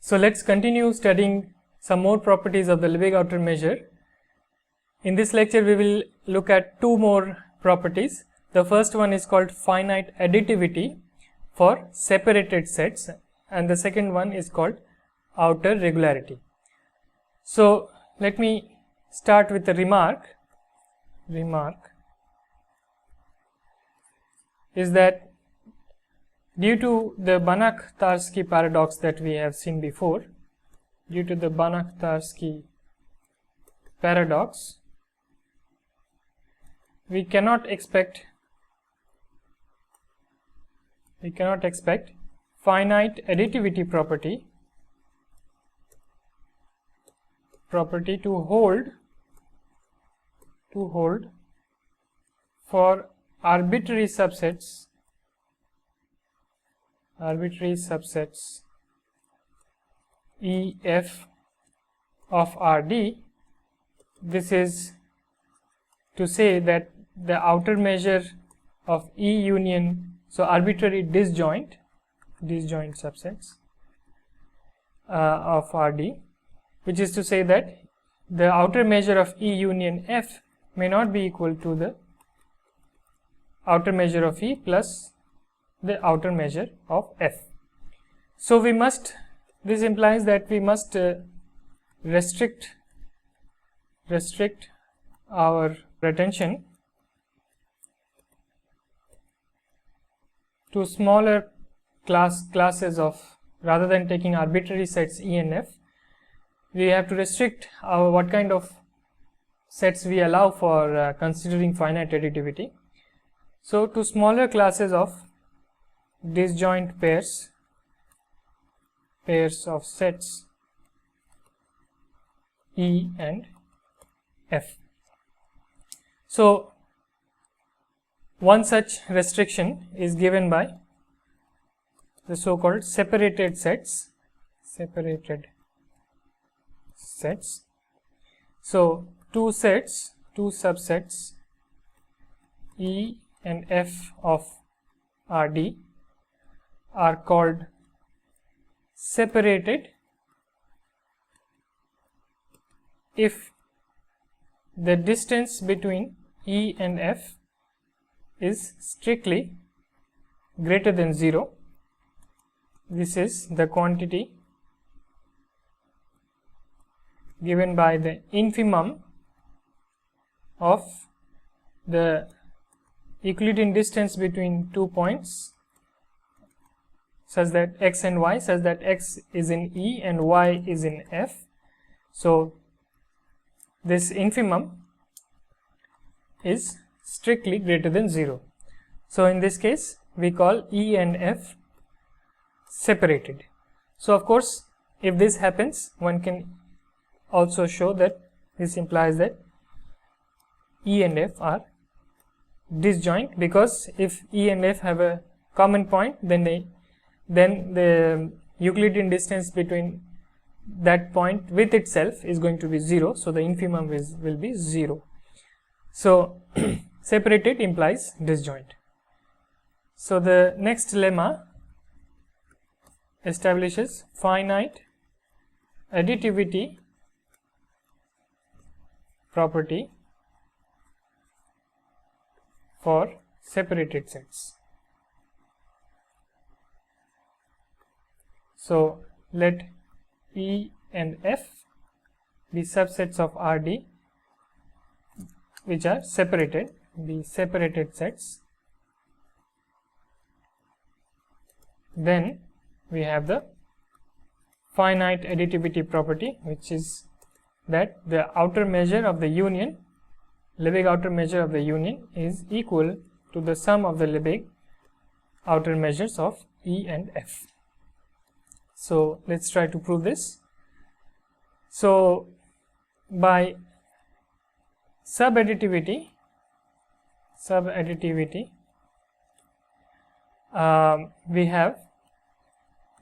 So let's continue studying some more properties of the Lebesgue outer measure. In this lecture we will look at two more properties. The first one is called finite additivity for separated sets, and the second one is called outer regularity. So let me start with a remark is that due to the Banach-Tarski paradox that we have seen before, due to the Banach-Tarski paradox, we cannot expect finite additivity property to hold for arbitrary subsets E f of Rd. This is to say that the outer measure of E union, so arbitrary disjoint subsets of Rd, which is to say that the outer measure of E union F may not be equal to the outer measure of E plus the outer measure of F. So we must, this implies that we must restrict our attention to smaller classes of, rather than taking arbitrary sets E and F, we have to restrict our what kind of sets we allow for considering finite additivity. So to smaller classes of disjoint pairs of sets E and F. So one such restriction is given by the so-called separated sets. So two subsets E and F of Rd are called separated if the distance between E and F is strictly greater than 0. This is the quantity given by the infimum of the Euclidean distance between 2 points such that x and y, such that x is in E and y is in F. So this infimum is strictly greater than 0. So in this case we call E and F separated. So of course if this happens, one can also show that this implies that E and F are disjoint, because if E and F have a common point, then the Euclidean distance between that point with itself is going to be 0, so the infimum will be 0. So separated implies disjoint. So the next lemma establishes finite additivity property for separated sets. So let E and F be subsets of Rd which are separated, be separated sets. Then we have the finite additivity property, which is that the outer measure of the union, Lebesgue outer measure of the union, is equal to the sum of the Lebesgue outer measures of E and F. So let's try to prove this. So by subadditivity, we have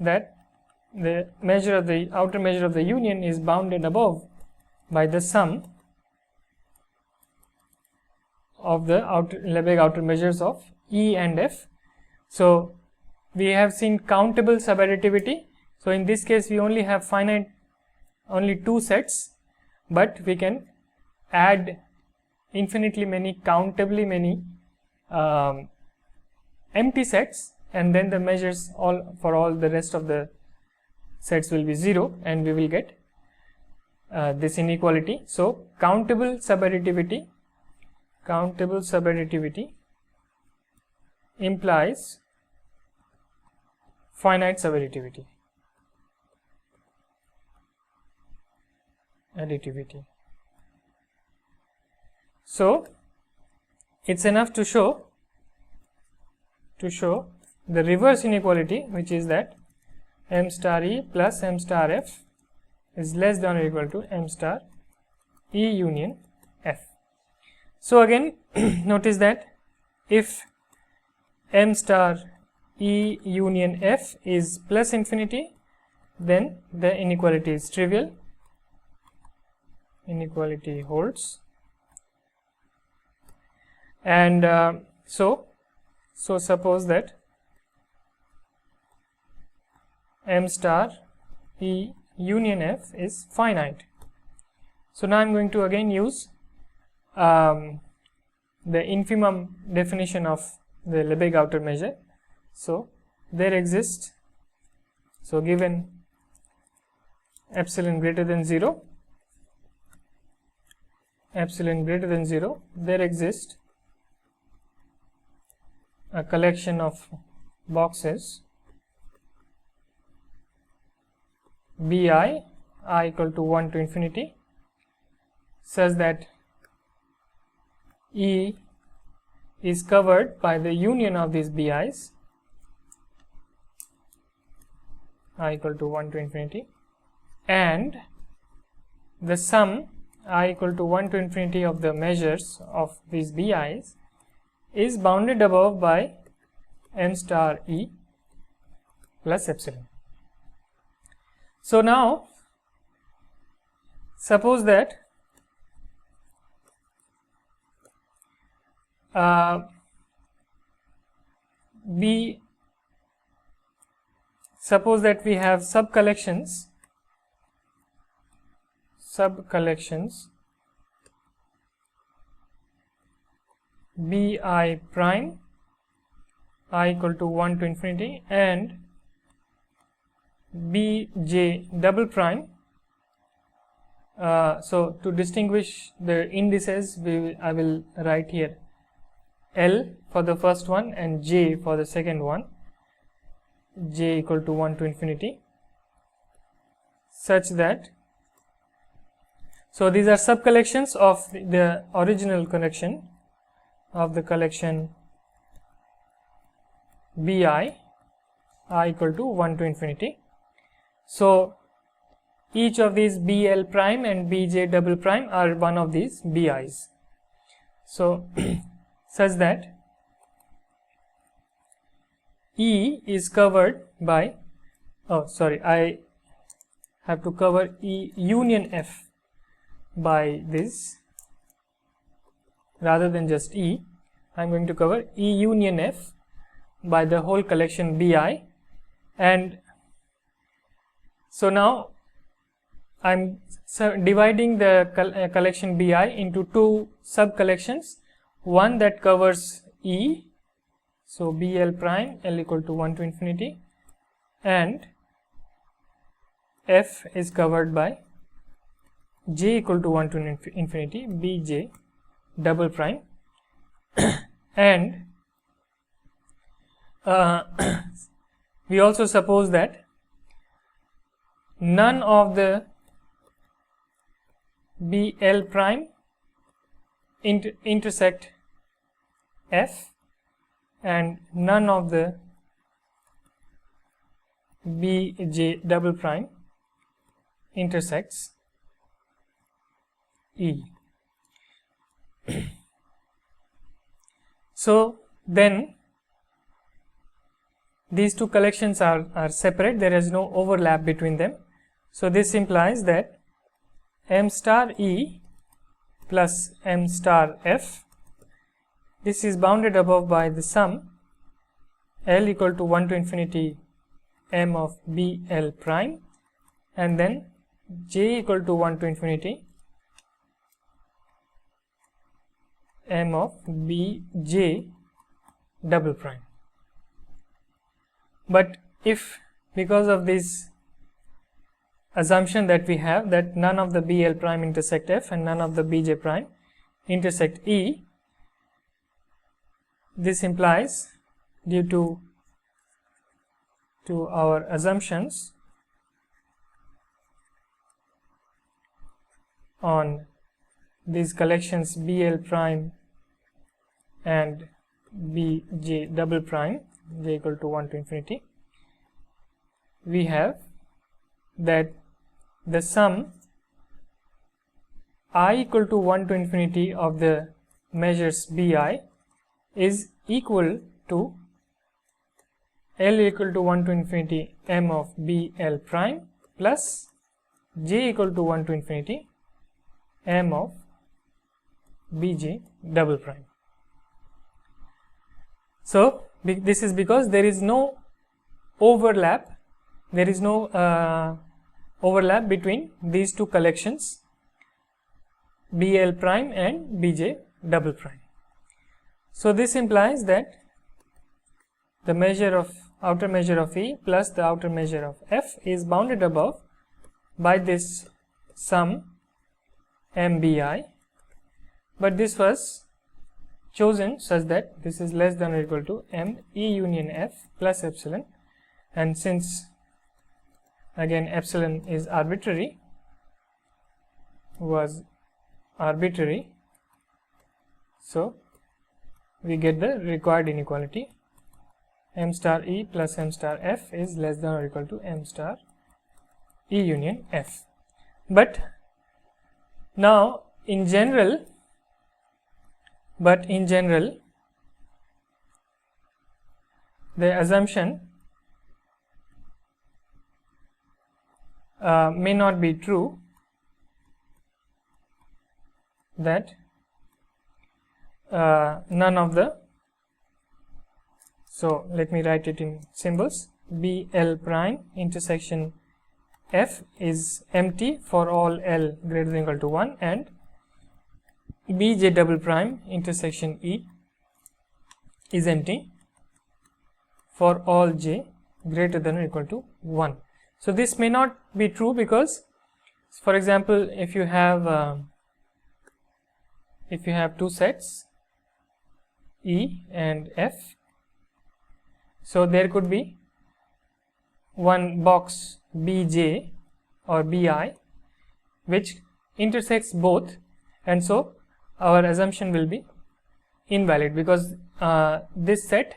that the measure of the outer measure of the union is bounded above by the sum of the Lebesgue outer measures of E and F. So we have seen countable subadditivity. So So in this case we only have only 2 sets, but we can add infinitely many, countably many empty sets, and then the measures for all the rest of the sets will be 0, and we will get this inequality. So countable subadditivity implies finite subadditivity. So it's enough to show the reverse inequality, which is that m star e plus m star f is less than or equal to m star e union f. So again notice that if m star e union f is plus infinity, then the inequality is trivial, inequality holds, and so suppose that m star e union f is finite. So now I am going to again use the infimum definition of the Lebesgue outer measure. So there exists, so given epsilon greater than 0, there exists a collection of boxes bi I equal to 1 to infinity, such that E is covered by the union of these bi's I equal to 1 to infinity, and the sum I equal to 1 to infinity of the measures of these bi's is bounded above by m star e plus epsilon. So now suppose that suppose that we have sub collections bi prime I equal to 1 to infinity and bj double prime. So to distinguish the indices, I will write here L for the first one and J for the second one, J equal to 1 to infinity, such that, so these are sub collections of the original collection, of the collection bi I equal to 1 to infinity. So each of these bl prime and bj double prime are one of these bi's. So such that E is covered by, I have to cover E union F by this rather than just E. I am going to cover E union F by the whole collection bi, and so now I am dividing the collection bi into 2 sub collections, one that covers E, so bl prime L equal to 1 to infinity, and F is covered by J equal to 1 to infinity bj double prime and we also suppose that none of the bl prime intersect F and none of the bj double prime intersects E. So then these two collections are separate, there is no overlap between them. So this implies that m star E plus m star F, this is bounded above by the sum L equal to 1 to infinity m of BL prime, and then j equal to 1 to infinity m of Bj double prime. But if, because of this assumption that we have that none of the BL prime intersect F and none of the Bj prime intersect E, this implies, due to our assumptions on these collections BL prime and Bj double prime, j equal to 1 to infinity, we have that the sum I equal to 1 to infinity of the measures Bi is equal to L equal to 1 to infinity m of BL prime plus j equal to 1 to infinity m of Bj double prime. So this is because there is no overlap, overlap between these two collections BL prime and Bj double prime. So this implies that the measure of outer measure of E plus the outer measure of F is bounded above by this sum MBI, but this was chosen such that this is less than or equal to M E union F plus epsilon, and since again epsilon is arbitrary, so we get the required inequality M star E plus M star F is less than or equal to M star E union F. But now in general, the assumption may not be true that none of the, so let me write it in symbols, BL prime intersection F is empty for all L greater than or equal to 1, and Bj double prime intersection E is empty for all j greater than or equal to 1. So this may not be true because, for example, if you have two sets E and F, so there could be one box Bj or Bi which intersects both, and so our assumption will be invalid because this set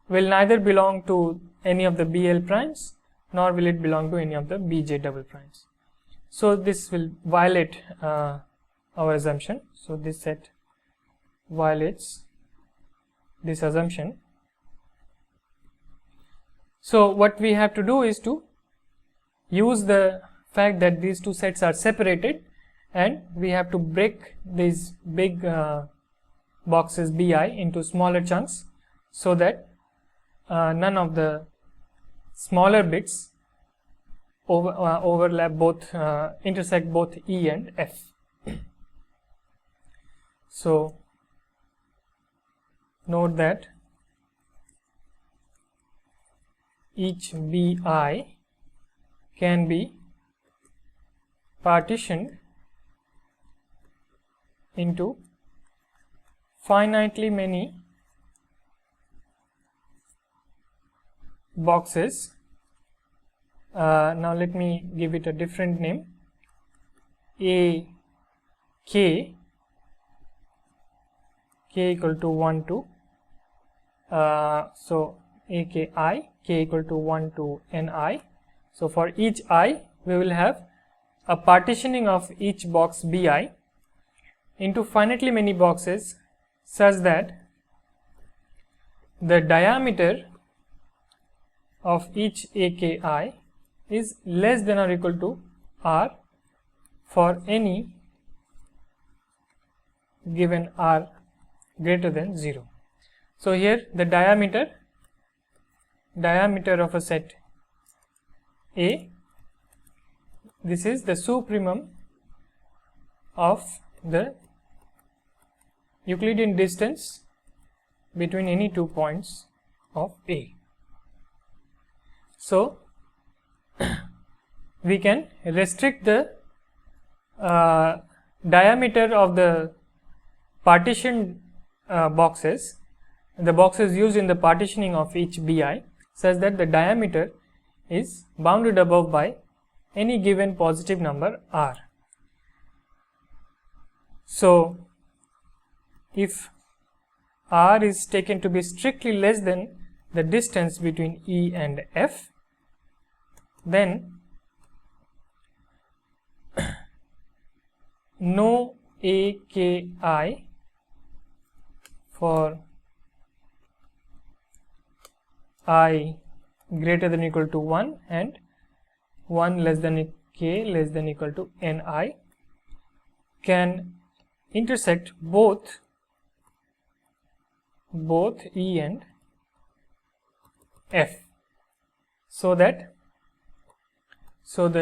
will neither belong to any of the BL primes nor will it belong to any of the Bj double primes. So this will violate our assumption. So this set violates this assumption. So what we have to do is to use the fact that these two sets are separated, and we have to break these big boxes Bi into smaller chunks so that none of the smaller bits overlap both, intersect both E and F. So note that each Bi can be partitioned into finitely many boxes. Now let me give it a different name, A k equal to 1 to so A k I, k equal to 1 to Ni. So for each I we will have a partitioning of each box Bi into finitely many boxes such that the diameter of each AKI is less than or equal to R for any given R greater than 0. So here the diameter of a set A. This is the supremum of the Euclidean distance between any 2 points of A. So we can restrict the diameter of the partition boxes, the boxes used in the partitioning of each BI, such that the diameter is bounded above by any given positive number r. So if r is taken to be strictly less than the distance between E and F, then no AKI for I greater than or equal to 1 and 1 less than k less than or equal to Ni can intersect both E and F, so the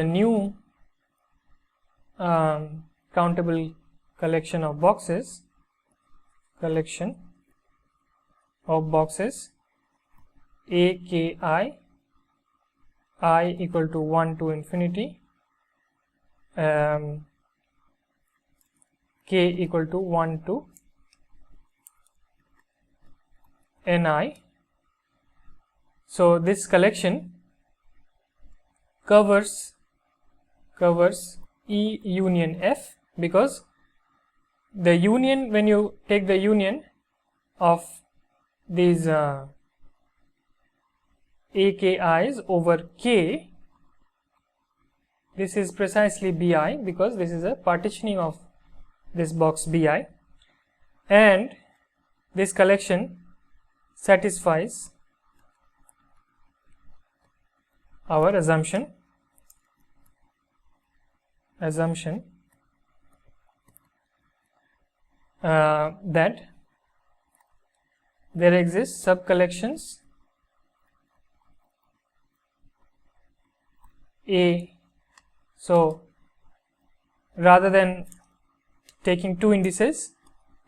new countable collection of boxes AKI I equal to 1 to infinity, k equal to 1 to Ni. So this collection covers E union F, because the union, when you take the union of these AKIs over K, this is precisely BI, because this is a partitioning of this box BI, and this collection satisfies our assumption that there exist subcollections A. So rather than taking two indices,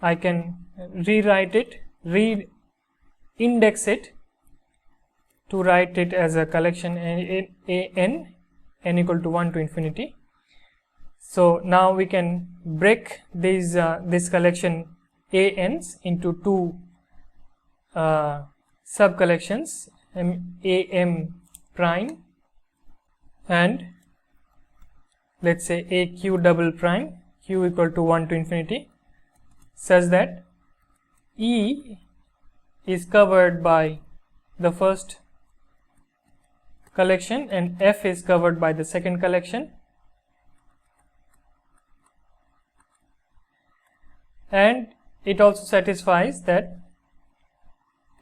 I can rewrite it, re-index it to write it as a collection n equal to 1 to infinity. So now we can break these this collection ANs into two subcollections, AM prime and let's say AQ double prime, Q equal to 1 to infinity, such that E is covered by the first collection and F is covered by the second collection, and it also satisfies that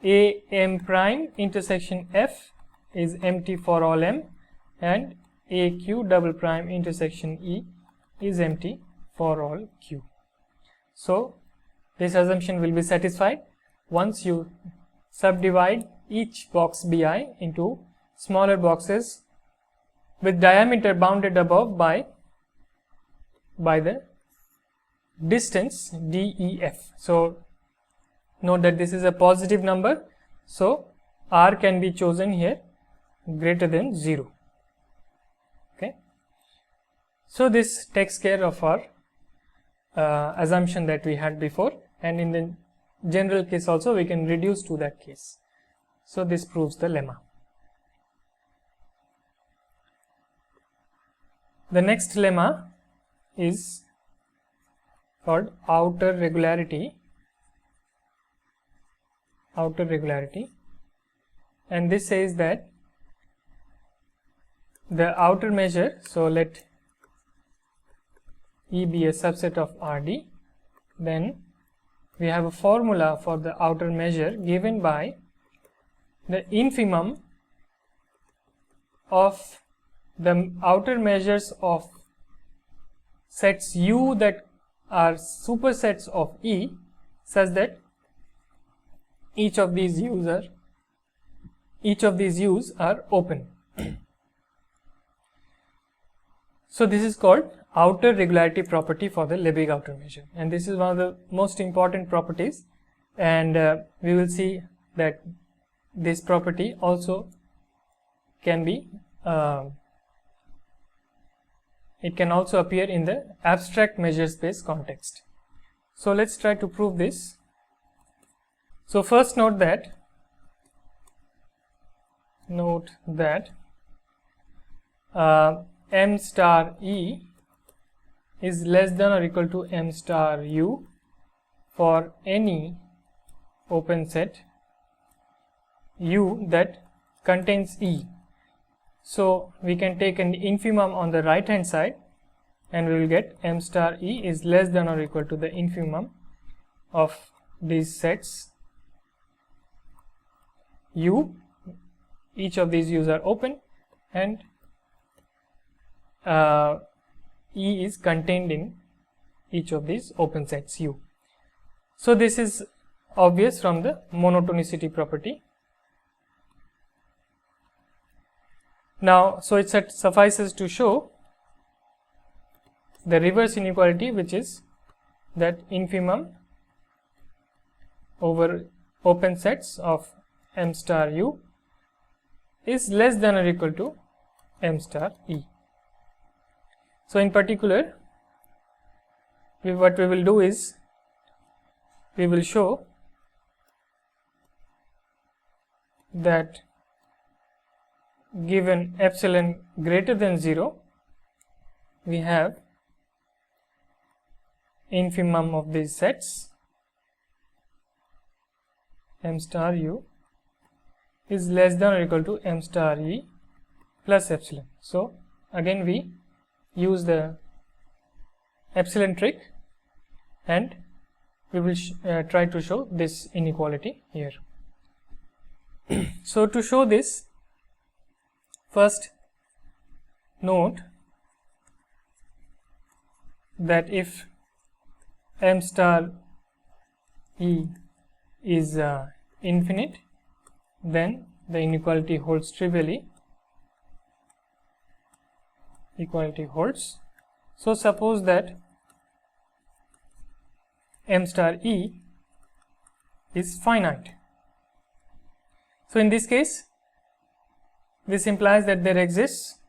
AM prime intersection F is empty for all M, and AQ double prime intersection E is empty for all Q. So this assumption will be satisfied once you subdivide each box BI into smaller boxes with diameter bounded above by the distance DEF. So note that this is a positive number, so R can be chosen here greater than 0. Okay, so this takes care of our assumption that we had before, and in the general case also we can reduce to that case. So this proves the lemma. The next lemma is called outer regularity, and this says that the outer measure, so let E be a subset of RD, then we have a formula for the outer measure given by the infimum of the outer measures of sets U that are supersets of E, such that each of these U's are open. So this is called outer regularity property for the Lebesgue outer measure, and this is one of the most important properties, and we will see that this property also can be it can also appear in the abstract measure space context. So let's try to prove this. So first note that m star e is less than or equal to m star u for any open set u that contains e. So we can take an infimum on the right hand side, and we will get m star e is less than or equal to the infimum of these sets u. Each of these u's are open, and e is contained in each of these open sets u. So this is obvious from the monotonicity property. Now, so it suffices to show the reverse inequality, which is that infimum over open sets of m star u is less than or equal to m star e. So in particular, what we will do is we will show that given epsilon greater than 0, we have infimum of these sets m star u is less than or equal to m star e plus epsilon. So again we use the epsilon trick, and we will try to show this inequality here. So to show this, first note that if m star e is infinite, then the inequality holds trivially. Equality holds. So suppose that m star e is finite. So in this case, this implies that there exists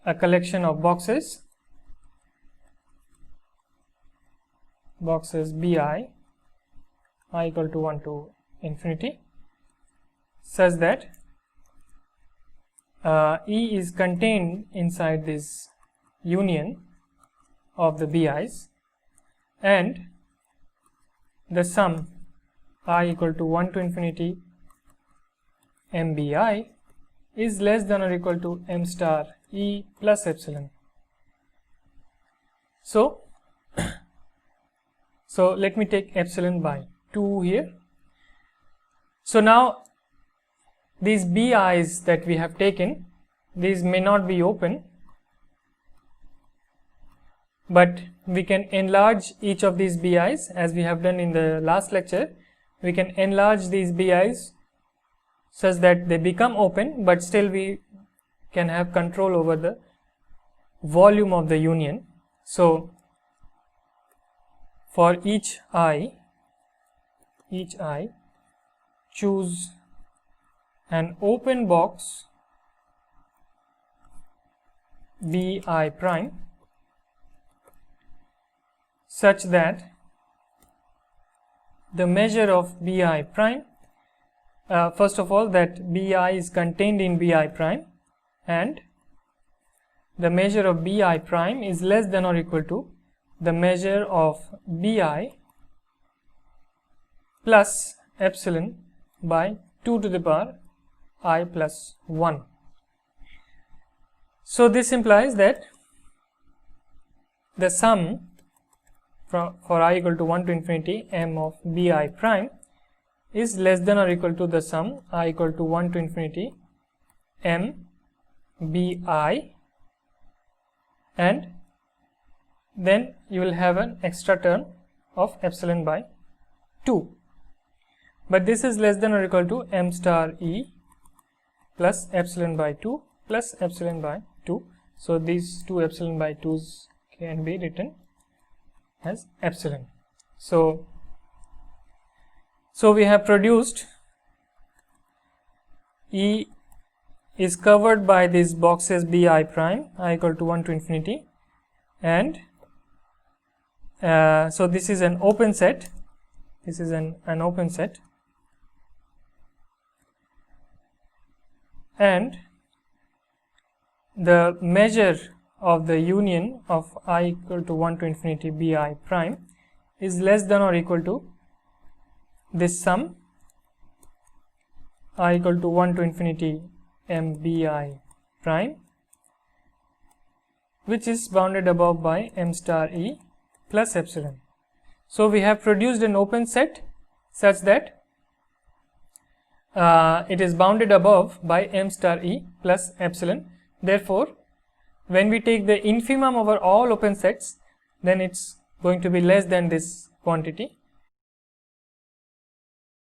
a collection of boxes bi I equal to 1 to infinity, such that E is contained inside this union of the bi's, and the sum I equal to 1 to infinity mbi is less than or equal to m star e plus epsilon. So let me take epsilon by 2 here. So now these bi's that we have taken, these may not be open, but we can enlarge each of these bi's as we have done in the last lecture. We can enlarge these bi's such that they become open, but still we can have control over the volume of the union. So for each I choose an open box bi prime such that the measure of bi prime, first of all, that bi is contained in bi prime, and the measure of bi prime is less than or equal to the measure of bi plus epsilon by 2 to the power I plus 1. So this implies that the sum for I equal to 1 to infinity m of bi prime is less than or equal to the sum I equal to 1 to infinity m bi, and then you will have an extra term of epsilon by 2, but this is less than or equal to m star e plus epsilon by 2 plus epsilon by 2. So these two epsilon by 2's can be written as epsilon. So we have produced E is covered by these boxes bi prime, I equal to 1 to infinity, and so this is an open set. This is an open set, and the measure of the union of I equal to 1 to infinity bi prime is less than or equal to this sum I equal to 1 to infinity m bi prime, which is bounded above by m star e plus epsilon. So we have produced an open set such that it is bounded above by m star e plus epsilon. Therefore, when we take the infimum over all open sets, then it's going to be less than this quantity.